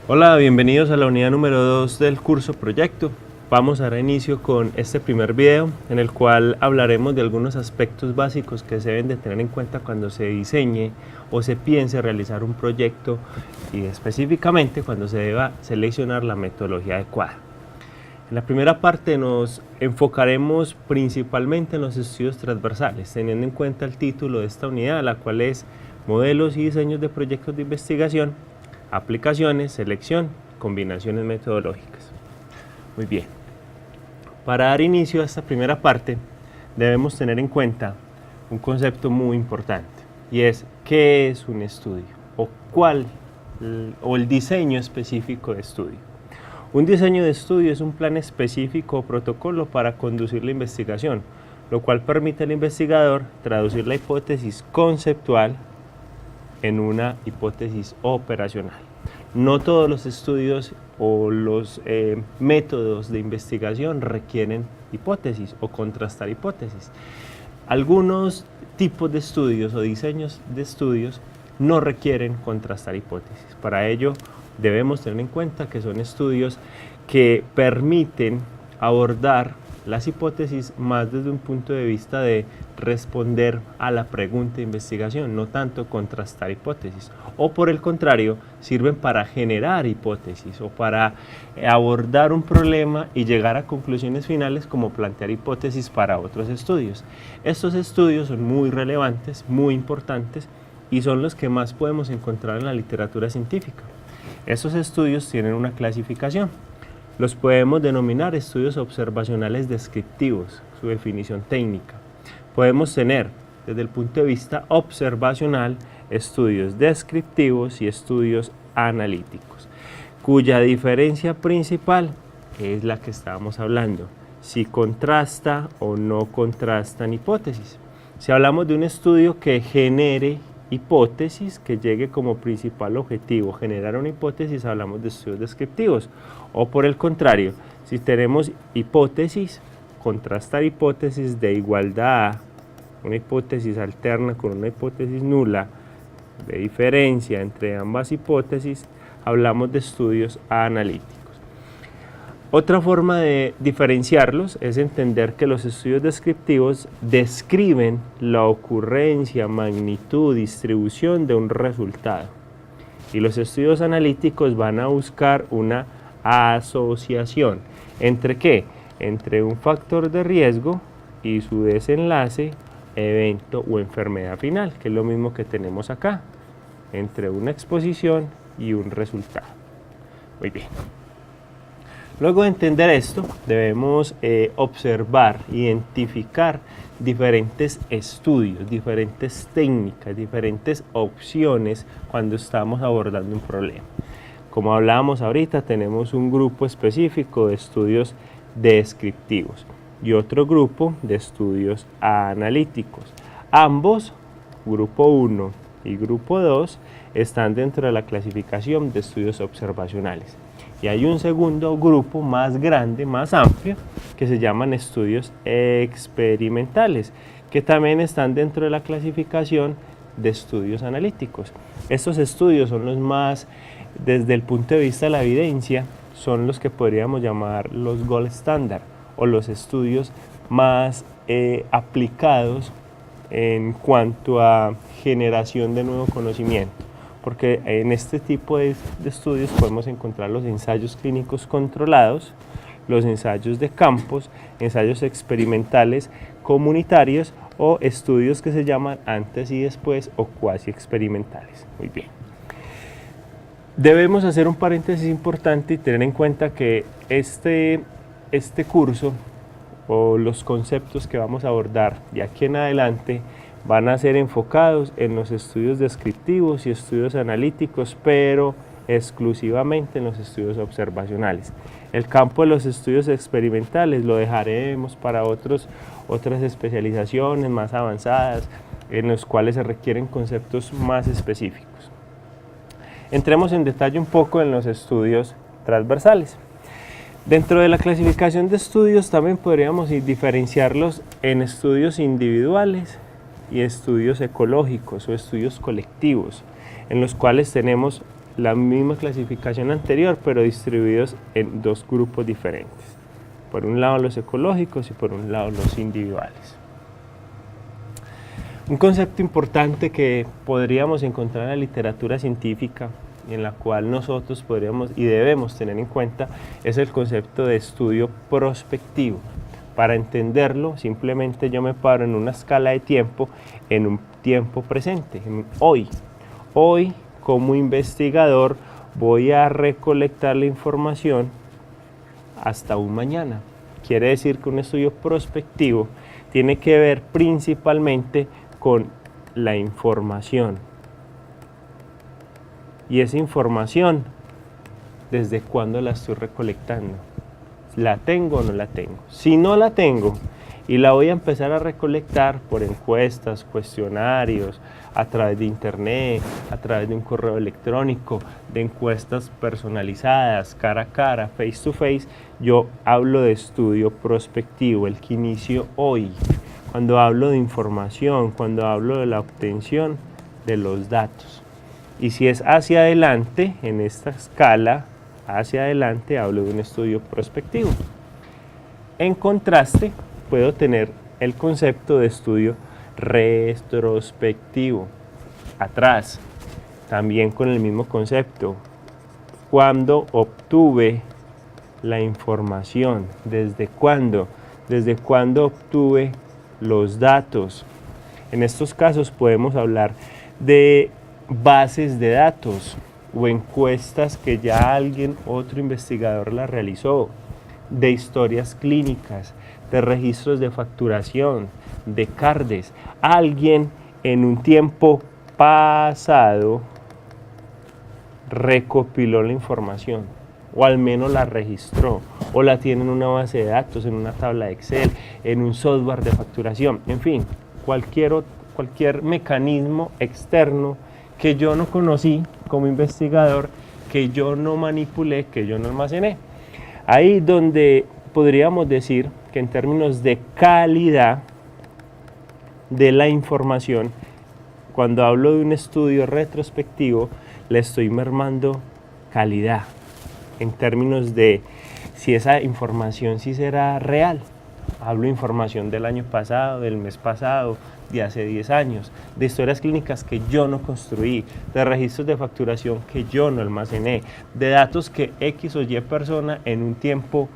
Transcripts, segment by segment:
Hola, bienvenidos a la unidad número 2 del curso Proyecto. Vamos a dar inicio con este primer video en el cual hablaremos de algunos aspectos básicos que se deben de tener en cuenta cuando se diseñe o se piense realizar un proyecto y específicamente cuando se deba seleccionar la metodología adecuada. En la primera parte nos enfocaremos principalmente en los estudios transversales, teniendo en cuenta el título de esta unidad, la cual es Modelos y diseños de proyectos de investigación, aplicaciones, selección, combinaciones metodológicas. Muy bien. Para dar inicio a esta primera parte, debemos tener en cuenta un concepto muy importante y es ¿qué es un estudio? O el diseño específico de estudio. Un diseño de estudio es un plan específico o protocolo para conducir la investigación, lo cual permite al investigador traducir la hipótesis conceptual en una hipótesis operacional. No todos los estudios o los métodos de investigación requieren hipótesis o contrastar hipótesis. Algunos tipos de estudios o diseños de estudios no requieren contrastar hipótesis. Para ello debemos tener en cuenta que son estudios que permiten abordar las hipótesis más desde un punto de vista de responder a la pregunta de investigación, no tanto contrastar hipótesis. O por el contrario, sirven para generar hipótesis o para abordar un problema y llegar a conclusiones finales como plantear hipótesis para otros estudios. Estos estudios son muy relevantes, muy importantes y son los que más podemos encontrar en la literatura científica. Estos estudios tienen una clasificación. Los podemos denominar estudios observacionales descriptivos, su definición técnica. Podemos tener, desde el punto de vista observacional, estudios descriptivos y estudios analíticos, cuya diferencia principal es la que estábamos hablando, si contrasta o no contrastan hipótesis. Si hablamos de un estudio que genere hipótesis, que llegue como principal objetivo generar una hipótesis, hablamos de estudios descriptivos. O por el contrario, si tenemos hipótesis, contrastar hipótesis de igualdad a una hipótesis alterna con una hipótesis nula, de diferencia entre ambas hipótesis, hablamos de estudios analíticos. Otra forma de diferenciarlos es entender que los estudios descriptivos describen la ocurrencia, magnitud, distribución de un resultado. Y los estudios analíticos van a buscar una asociación. ¿Entre qué? Entre un factor de riesgo y su desenlace, evento o enfermedad final, que es lo mismo que tenemos acá, entre una exposición y un resultado. Muy bien. Luego de entender esto, debemos observar, identificar diferentes estudios, diferentes técnicas, diferentes opciones cuando estamos abordando un problema. Como hablábamos ahorita, tenemos un grupo específico de estudios descriptivos y otro grupo de estudios analíticos. Ambos, grupo 1 y grupo 2, están dentro de la clasificación de estudios observacionales. Y hay un segundo grupo más grande, más amplio, que se llaman estudios experimentales, que también están dentro de la clasificación de estudios analíticos. Estos estudios son los más, desde el punto de vista de la evidencia, son los que podríamos llamar los gold standard o los estudios más aplicados en cuanto a generación de nuevo conocimiento. Porque en este tipo de estudios podemos encontrar los ensayos clínicos controlados, los ensayos de campos, ensayos experimentales comunitarios o estudios que se llaman antes y después o cuasi experimentales. Muy bien. Debemos hacer un paréntesis importante y tener en cuenta que este curso o los conceptos que vamos a abordar de aquí en adelante van a ser enfocados en los estudios descriptivos y estudios analíticos, pero exclusivamente en los estudios observacionales. El campo de los estudios experimentales lo dejaremos para otras especializaciones más avanzadas, en los cuales se requieren conceptos más específicos. Entremos en detalle un poco en los estudios transversales. Dentro de la clasificación de estudios también podríamos diferenciarlos en estudios individuales y estudios ecológicos o estudios colectivos, en los cuales tenemos la misma clasificación anterior, pero distribuidos en dos grupos diferentes. Por un lado los ecológicos y por un lado los individuales. Un concepto importante que podríamos encontrar en la literatura científica y en la cual nosotros podríamos y debemos tener en cuenta es el concepto de estudio prospectivo. Para entenderlo, simplemente yo me paro en una escala de tiempo, en un tiempo presente, en hoy. Hoy, como investigador, voy a recolectar la información hasta un mañana. Quiere decir que un estudio prospectivo tiene que ver principalmente con la información. Y esa información, ¿desde cuándo la estoy recolectando? ¿La tengo o no la tengo? Si no la tengo y la voy a empezar a recolectar por encuestas, cuestionarios, a través de internet, a través de un correo electrónico, de encuestas personalizadas, cara a cara, face to face, yo hablo de estudio prospectivo, el que inicio hoy. Cuando hablo de información, cuando hablo de la obtención de los datos. Y si es hacia adelante, en esta escala, hacia adelante, hablo de un estudio prospectivo. En contraste, puedo tener el concepto de estudio retrospectivo. Atrás, también con el mismo concepto. Cuando obtuve la información, ¿desde cuándo? ¿Desde cuándo obtuve los datos? En estos casos podemos hablar de bases de datos o encuestas que ya alguien, otro investigador la realizó, de historias clínicas, de registros de facturación, de CARDES. Alguien en un tiempo pasado recopiló la información, o al menos la registró, o la tiene en una base de datos, en una tabla de Excel, en un software de facturación, en fin, cualquier mecanismo externo que yo no conocí como investigador, que yo no manipulé, que yo no almacené. Ahí donde podríamos decir que en términos de calidad de la información, cuando hablo de un estudio retrospectivo, le estoy mermando calidad en términos de si esa información sí será real. Hablo de información del año pasado, del mes pasado, de hace 10 años, de historias clínicas que yo no construí, de registros de facturación que yo no almacené, de datos que X o Y persona en un tiempo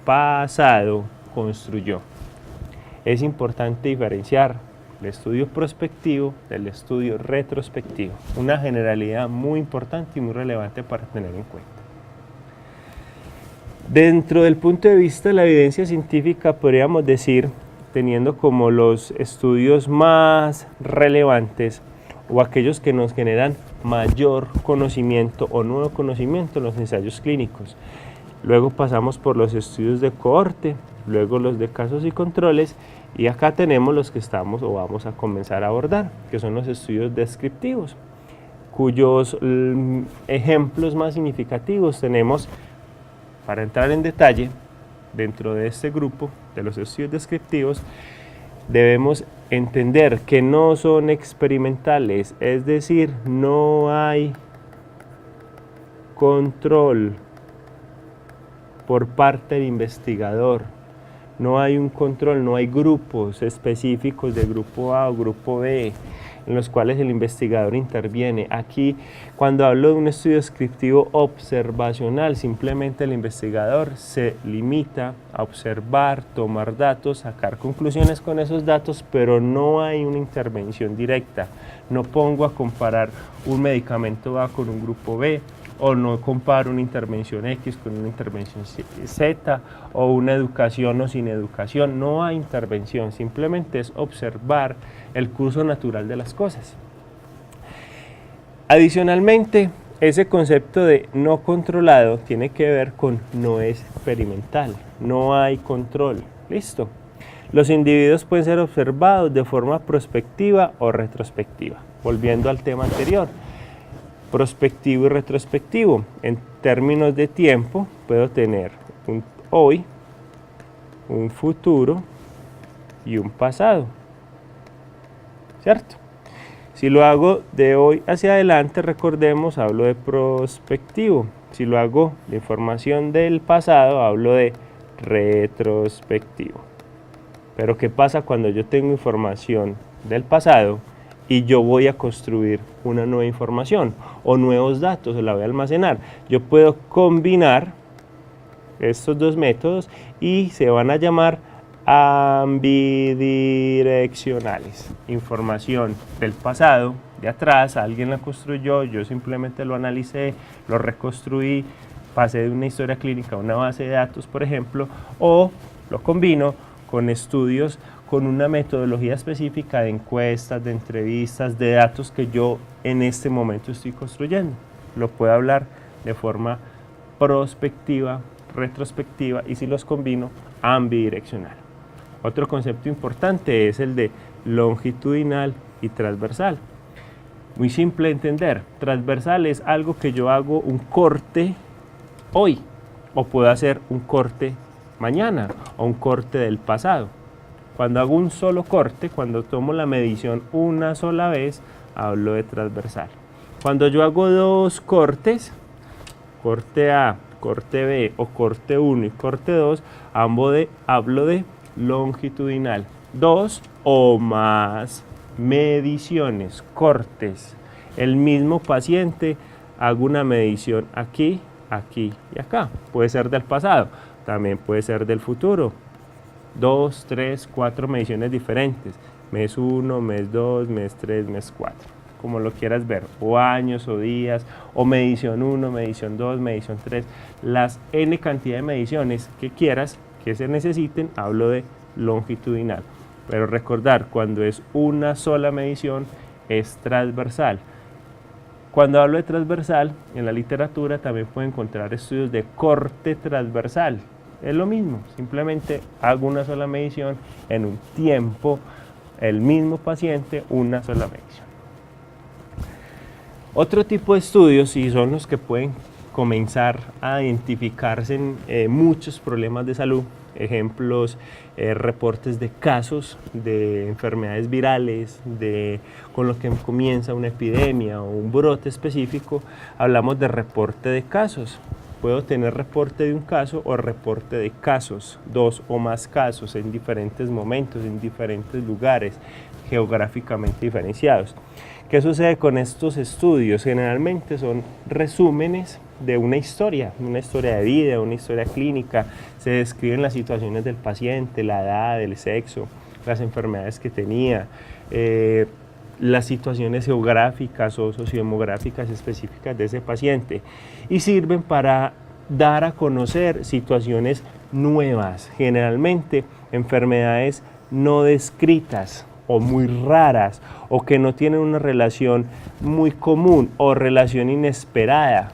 pasado construyó. Es importante diferenciar el estudio prospectivo del estudio retrospectivo, una generalidad muy importante y muy relevante para tener en cuenta. Dentro del punto de vista de la evidencia científica, podríamos decir, teniendo como los estudios más relevantes o aquellos que nos generan mayor conocimiento o nuevo conocimiento, los ensayos clínicos. Luego pasamos por los estudios de cohorte, luego los de casos y controles, y acá tenemos los que estamos o vamos a comenzar a abordar, que son los estudios descriptivos, cuyos ejemplos más significativos tenemos. Para entrar en detalle, dentro de este grupo de los estudios descriptivos, debemos entender que no son experimentales, es decir, no hay control por parte del investigador, no hay un control, no hay grupos específicos de grupo A o grupo B en los cuales el investigador interviene. Aquí, cuando hablo de un estudio descriptivo observacional, simplemente el investigador se limita a observar, tomar datos, sacar conclusiones con esos datos, pero no hay una intervención directa. No pongo a comparar un medicamento A con un grupo B, o no comparo una intervención X con una intervención Z, o una educación o sin educación. No hay intervención, simplemente es observar el curso natural de las cosas. Adicionalmente, ese concepto de no controlado tiene que ver con no experimental, no hay control. ¿Listo? Los individuos pueden ser observados de forma prospectiva o retrospectiva. Volviendo al tema anterior, prospectivo y retrospectivo. En términos de tiempo, puedo tener un hoy, un futuro y un pasado. ¿Cierto? Si lo hago de hoy hacia adelante, recordemos, hablo de prospectivo. Si lo hago de información del pasado, hablo de retrospectivo. Pero ¿qué pasa cuando yo tengo información del pasado y yo voy a construir una nueva información o nuevos datos o la voy a almacenar? Yo puedo combinar estos dos métodos y se van a llamar ambidireccionales. Información del pasado, de atrás, alguien la construyó, yo simplemente lo analicé, lo reconstruí, pasé de una historia clínica a una base de datos, por ejemplo, o lo combino con estudios, con una metodología específica de encuestas, de entrevistas, de datos que yo en este momento estoy construyendo. Lo puedo hablar de forma prospectiva, retrospectiva y si los combino, ambidireccional. Otro concepto importante es el de longitudinal y transversal. Muy simple de entender. Transversal es algo que yo hago un corte hoy o puedo hacer un corte mañana o un corte del pasado. Cuando hago un solo corte, cuando tomo la medición una sola vez, hablo de transversal. Cuando yo hago dos cortes, corte A, corte B o corte 1 y corte 2, hablo de longitudinal. Dos o más mediciones, cortes. El mismo paciente, hago una medición aquí, aquí y acá. Puede ser del pasado, también puede ser del futuro. 2, 3, 4 mediciones diferentes. Mes 1, mes 2, mes 3, mes 4. Como lo quieras ver. O años o días. O medición 1, medición 2, medición 3. Las N cantidad de mediciones que quieras que se necesiten, hablo de longitudinal. Pero recordar, cuando es una sola medición, es transversal. Cuando hablo de transversal, en la literatura también pueden encontrar estudios de corte transversal. Es lo mismo, simplemente hago una sola medición en un tiempo, el mismo paciente, una sola medición. Otro tipo de estudios, y son los que pueden comenzar a identificarse en muchos problemas de salud, ejemplos, reportes de casos de enfermedades virales, con lo que comienza una epidemia o un brote específico, hablamos de reporte de casos. Puedo tener reporte de un caso o reporte de casos, dos o más casos en diferentes momentos, en diferentes lugares, geográficamente diferenciados. ¿Qué sucede con estos estudios? Generalmente son resúmenes de una historia de vida, una historia clínica. Se describen las situaciones del paciente, la edad, el sexo, las enfermedades que tenía, las situaciones geográficas o sociodemográficas específicas de ese paciente y sirven para dar a conocer situaciones nuevas, generalmente enfermedades no descritas o muy raras o que no tienen una relación muy común o relación inesperada.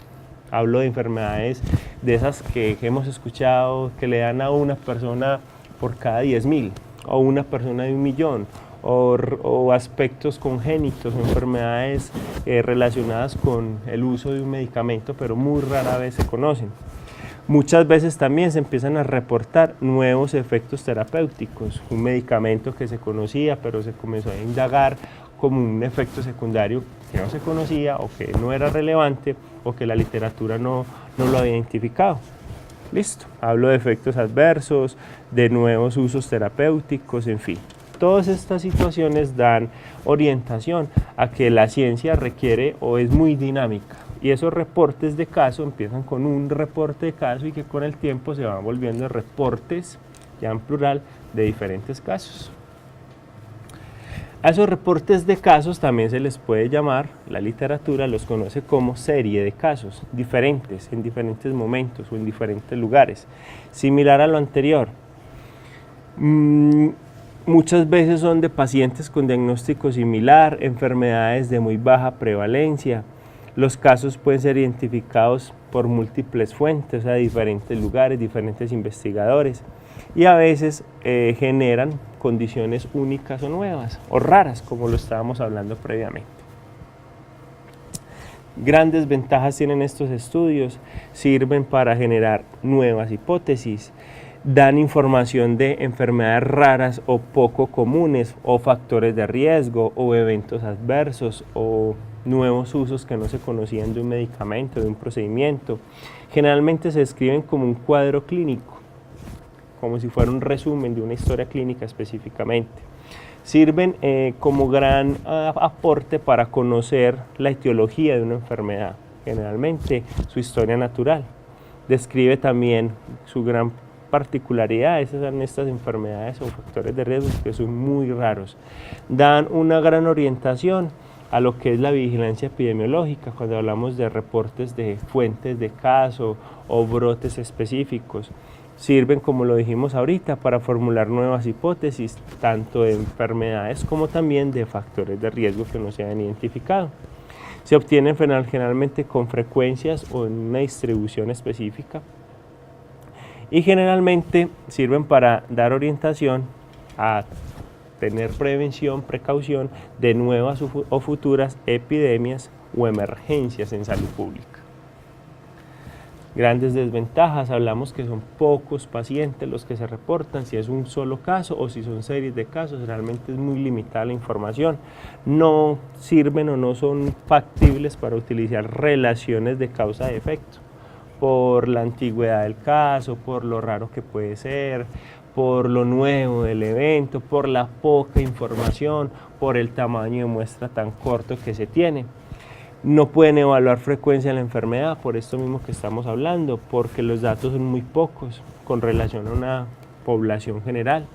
Hablo de enfermedades de esas que hemos escuchado que le dan a una persona por cada 10.000 o una persona de 1.000.000 o aspectos congénitos o enfermedades relacionadas con el uso de un medicamento, pero muy rara vez se conocen. Muchas veces también se empiezan a reportar nuevos efectos terapéuticos, un medicamento que se conocía pero se comenzó a indagar como un efecto secundario que no se conocía o que no era relevante o que la literatura no lo había identificado. Listo, hablo de efectos adversos, de nuevos usos terapéuticos, en fin. Todas estas situaciones dan orientación a que la ciencia requiere o es muy dinámica y esos reportes de caso empiezan con un reporte de caso y que con el tiempo se van volviendo reportes, ya en plural, de diferentes casos. A esos reportes de casos también se les puede llamar, la literatura los conoce como serie de casos, diferentes, en diferentes momentos o en diferentes lugares, similar a lo anterior. Muchas veces son de pacientes con diagnóstico similar, enfermedades de muy baja prevalencia. Los casos pueden ser identificados por múltiples fuentes, o sea, diferentes lugares, diferentes investigadores, y a veces generan condiciones únicas o nuevas, o raras, como lo estábamos hablando previamente. Grandes ventajas tienen estos estudios, sirven para generar nuevas hipótesis, Dan información de enfermedades raras o poco comunes, o factores de riesgo, o eventos adversos, o nuevos usos que no se conocían de un medicamento, de un procedimiento. Generalmente se describen como un cuadro clínico, como si fuera un resumen de una historia clínica específicamente. Sirven como gran aporte para conocer la etiología de una enfermedad, generalmente su historia natural. Describe también su gran particularidad, esas son estas enfermedades o factores de riesgo que son muy raros. Dan una gran orientación a lo que es la vigilancia epidemiológica, cuando hablamos de reportes de fuentes de caso o brotes específicos. Sirven, como lo dijimos ahorita, para formular nuevas hipótesis, tanto de enfermedades como también de factores de riesgo que no se han identificado. Se obtienen generalmente con frecuencias o en una distribución específica, y generalmente sirven para dar orientación a tener prevención, precaución de nuevas o futuras epidemias o emergencias en salud pública. Grandes desventajas, hablamos que son pocos pacientes los que se reportan, si es un solo caso o si son series de casos, realmente es muy limitada la información. No sirven o no son factibles para utilizar relaciones de causa y efecto, por la antigüedad del caso, por lo raro que puede ser, por lo nuevo del evento, por la poca información, por el tamaño de muestra tan corto que se tiene. No pueden evaluar frecuencia de la enfermedad, por esto mismo que estamos hablando, porque los datos son muy pocos con relación a una población general.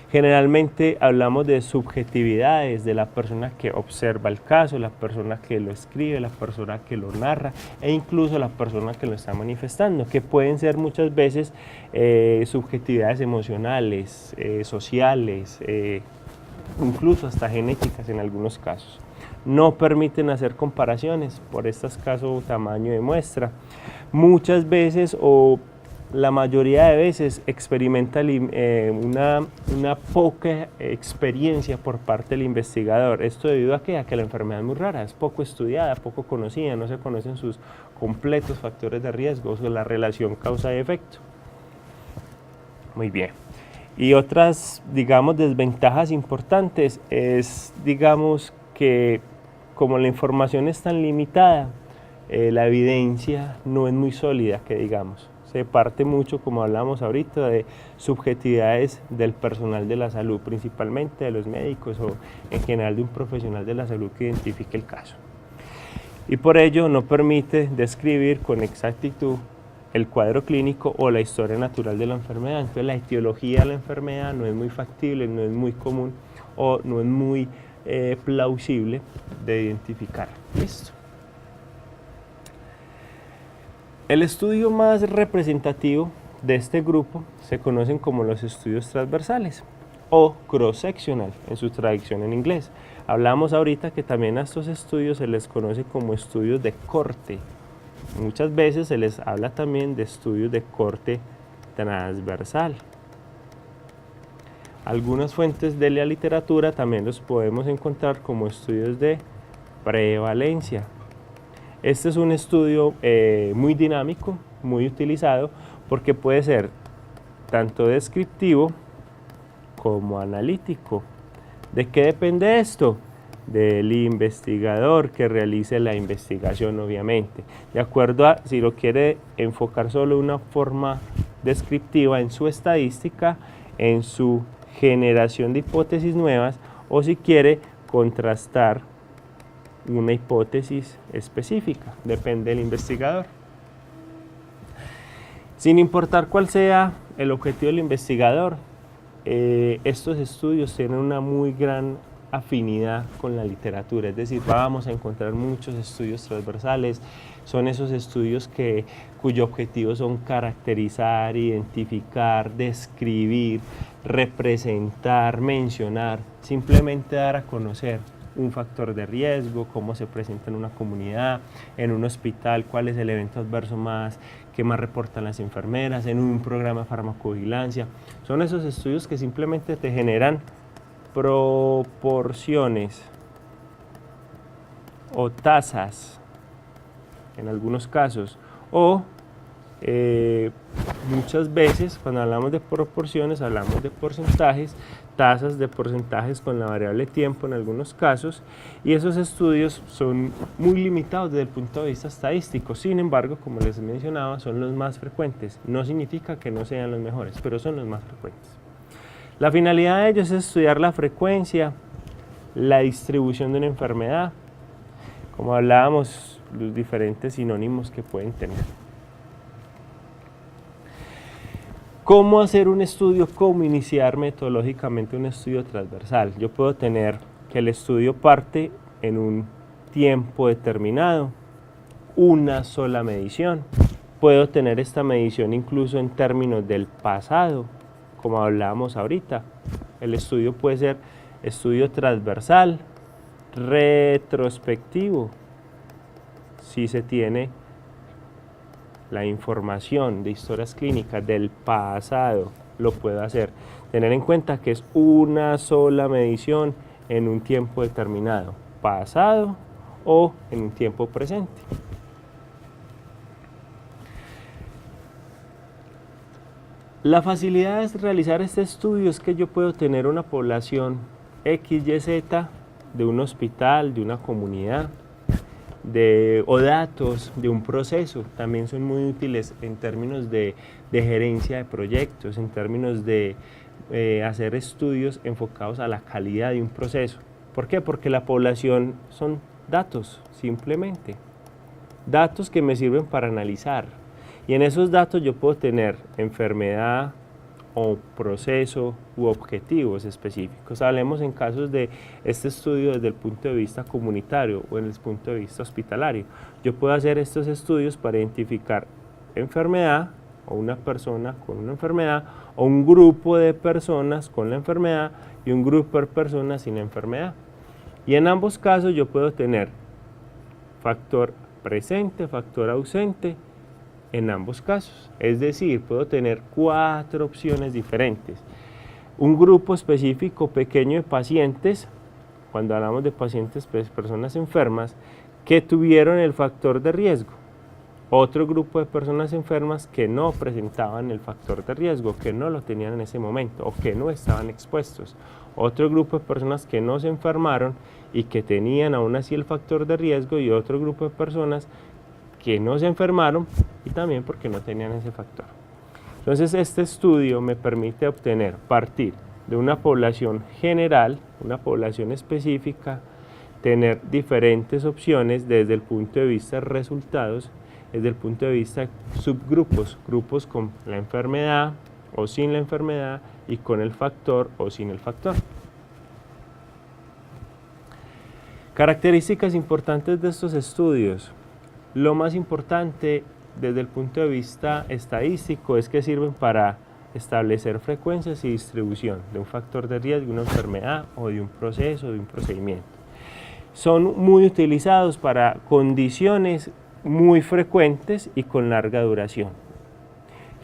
Generalmente hablamos de subjetividades de la persona que observa el caso, la persona que lo escribe, la persona que lo narra e incluso la persona que lo está manifestando, que pueden ser muchas veces subjetividades emocionales, sociales, incluso hasta genéticas en algunos casos. No permiten hacer comparaciones por este escaso tamaño de muestra. Muchas veces o la mayoría de veces experimenta una poca experiencia por parte del investigador. Esto debido a que la enfermedad es muy rara, es poco estudiada, poco conocida, no se conocen sus completos factores de riesgo o la relación causa y efecto. Muy bien. Y otras, digamos, desventajas importantes es, digamos, que como la información es tan limitada, la evidencia no es muy sólida, que digamos. Se parte mucho, como hablamos ahorita, de subjetividades del personal de la salud, principalmente de los médicos o en general de un profesional de la salud que identifique el caso. Y por ello no permite describir con exactitud el cuadro clínico o la historia natural de la enfermedad. Entonces la etiología de la enfermedad no es muy factible, no es muy común o no es muy plausible de identificar. Listo. El estudio más representativo de este grupo se conocen como los estudios transversales o cross-sectional en su traducción en inglés. Hablamos ahorita que también a estos estudios se les conoce como estudios de corte. Muchas veces se les habla también de estudios de corte transversal. Algunas fuentes de la literatura también los podemos encontrar como estudios de prevalencia. Este es un estudio muy dinámico, muy utilizado, porque puede ser tanto descriptivo como analítico. ¿De qué depende esto? Del investigador que realice la investigación, obviamente. De acuerdo a si lo quiere enfocar solo de una forma descriptiva en su estadística, en su generación de hipótesis nuevas, o si quiere contrastar una hipótesis específica, depende del investigador. Sin importar cuál sea el objetivo del investigador, estos estudios tienen una muy gran afinidad con la literatura, es decir, vamos a encontrar muchos estudios transversales, son esos estudios cuyo objetivo son caracterizar, identificar, describir, representar, mencionar, simplemente dar a conocer un factor de riesgo, cómo se presenta en una comunidad, en un hospital, cuál es el evento adverso que más reportan las enfermeras, en un programa de farmacovigilancia. Son esos estudios que simplemente te generan proporciones o tasas, en algunos casos, o muchas veces cuando hablamos de proporciones hablamos de porcentajes, tasas de porcentajes con la variable tiempo en algunos casos, y esos estudios son muy limitados desde el punto de vista estadístico. Sin embargo, como les mencionaba, son los más frecuentes. No significa que no sean los mejores, pero son los más frecuentes. La finalidad de ellos es estudiar la frecuencia, la distribución de una enfermedad, como hablábamos, los diferentes sinónimos que pueden tener. ¿Cómo hacer un estudio? ¿Cómo iniciar metodológicamente un estudio transversal? Yo puedo tener que el estudio parte en un tiempo determinado, una sola medición. Puedo tener esta medición incluso en términos del pasado, como hablábamos ahorita. El estudio puede ser estudio transversal, retrospectivo, si se tiene la información de historias clínicas del pasado, lo puedo hacer. Tener en cuenta que es una sola medición en un tiempo determinado, pasado o en un tiempo presente. La facilidad de realizar este estudio es que yo puedo tener una población XYZ de un hospital, de una comunidad, o datos de un proceso. También son muy útiles en términos de gerencia de proyectos, en términos de hacer estudios enfocados a la calidad de un proceso. ¿Por qué? Porque la población son datos, simplemente. Datos que me sirven para analizar. Y en esos datos yo puedo tener enfermedad o proceso u objetivos específicos. Hablemos en casos de este estudio desde el punto de vista comunitario o en el punto de vista hospitalario. Yo puedo hacer estos estudios para identificar enfermedad o una persona con una enfermedad o un grupo de personas con la enfermedad y un grupo de personas sin enfermedad. Y en ambos casos yo puedo tener factor presente, factor ausente, en ambos casos, es decir, puedo tener 4 opciones diferentes. Un grupo específico pequeño de pacientes, cuando hablamos de pacientes, pues, personas enfermas, que tuvieron el factor de riesgo. Otro grupo de personas enfermas que no presentaban el factor de riesgo, que no lo tenían en ese momento o que no estaban expuestos. Otro grupo de personas que no se enfermaron y que tenían aún así el factor de riesgo, y otro grupo de personas que no se enfermaron y también porque no tenían ese factor. Entonces este estudio me permite partir de una población general, una población específica, tener diferentes opciones desde el punto de vista de resultados, desde el punto de vista de subgrupos, grupos con la enfermedad o sin la enfermedad y con el factor o sin el factor. Características importantes de estos estudios. Lo más importante desde el punto de vista estadístico es que sirven para establecer frecuencias y distribución de un factor de riesgo, de una enfermedad o de un proceso, de un procedimiento. Son muy utilizados para condiciones muy frecuentes y con larga duración.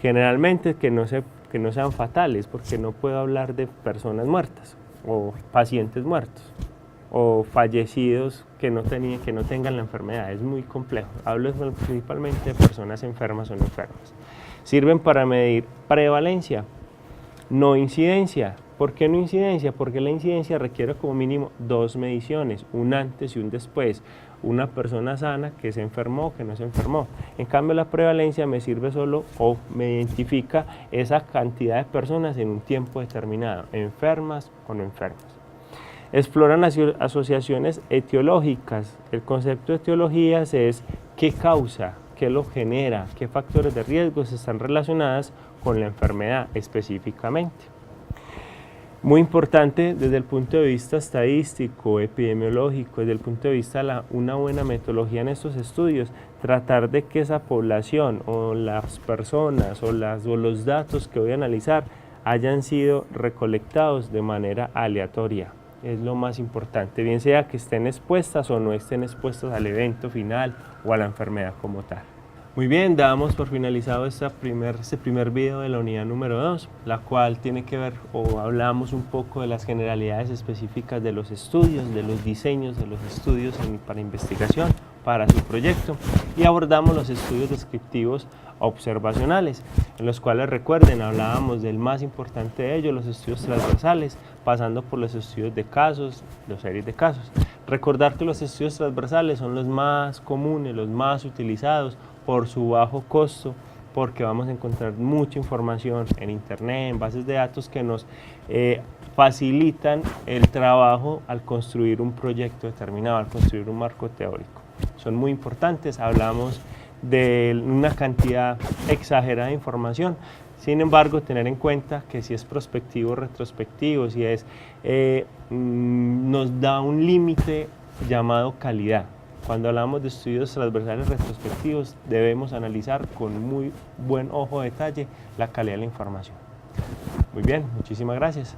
Generalmente que no sean fatales, porque no puedo hablar de personas muertas o pacientes muertos o fallecidos que no tengan la enfermedad. Es muy complejo. Hablo principalmente de personas enfermas o no enfermas. Sirven para medir prevalencia, no incidencia. ¿Por qué no incidencia? Porque la incidencia requiere como mínimo 2 mediciones, un antes y un después. Una persona sana que se enfermó o que no se enfermó. En cambio, la prevalencia me sirve solo o me identifica esa cantidad de personas en un tiempo determinado, enfermas o no enfermas. Exploran asociaciones etiológicas. El concepto de etiologías es qué causa, qué lo genera, qué factores de riesgo están relacionados con la enfermedad específicamente. Muy importante desde el punto de vista estadístico, epidemiológico, desde el punto de vista de una buena metodología en estos estudios, tratar de que esa población o las personas o los datos que voy a analizar hayan sido recolectados de manera aleatoria. Es lo más importante, bien sea que estén expuestas o no estén expuestas al evento final o a la enfermedad como tal. Muy bien, damos por finalizado este primer video de la unidad número 2, la cual tiene que ver, o hablamos un poco de las generalidades específicas de los estudios, de los diseños de los estudios para investigación, para su proyecto, y abordamos los estudios descriptivos observacionales, en los cuales, recuerden, hablábamos del más importante de ellos, los estudios transversales, pasando por los estudios de casos, los series de casos. Recordar que los estudios transversales son los más comunes, los más utilizados por su bajo costo, porque vamos a encontrar mucha información en internet, en bases de datos que nos facilitan el trabajo al construir un proyecto determinado, al construir un marco teórico. Son muy importantes, hablamos de una cantidad exagerada de información. Sin embargo, tener en cuenta que si es prospectivo o retrospectivo, si es, nos da un límite llamado calidad. Cuando hablamos de estudios transversales retrospectivos, debemos analizar con muy buen ojo de detalle la calidad de la información. Muy bien, muchísimas gracias.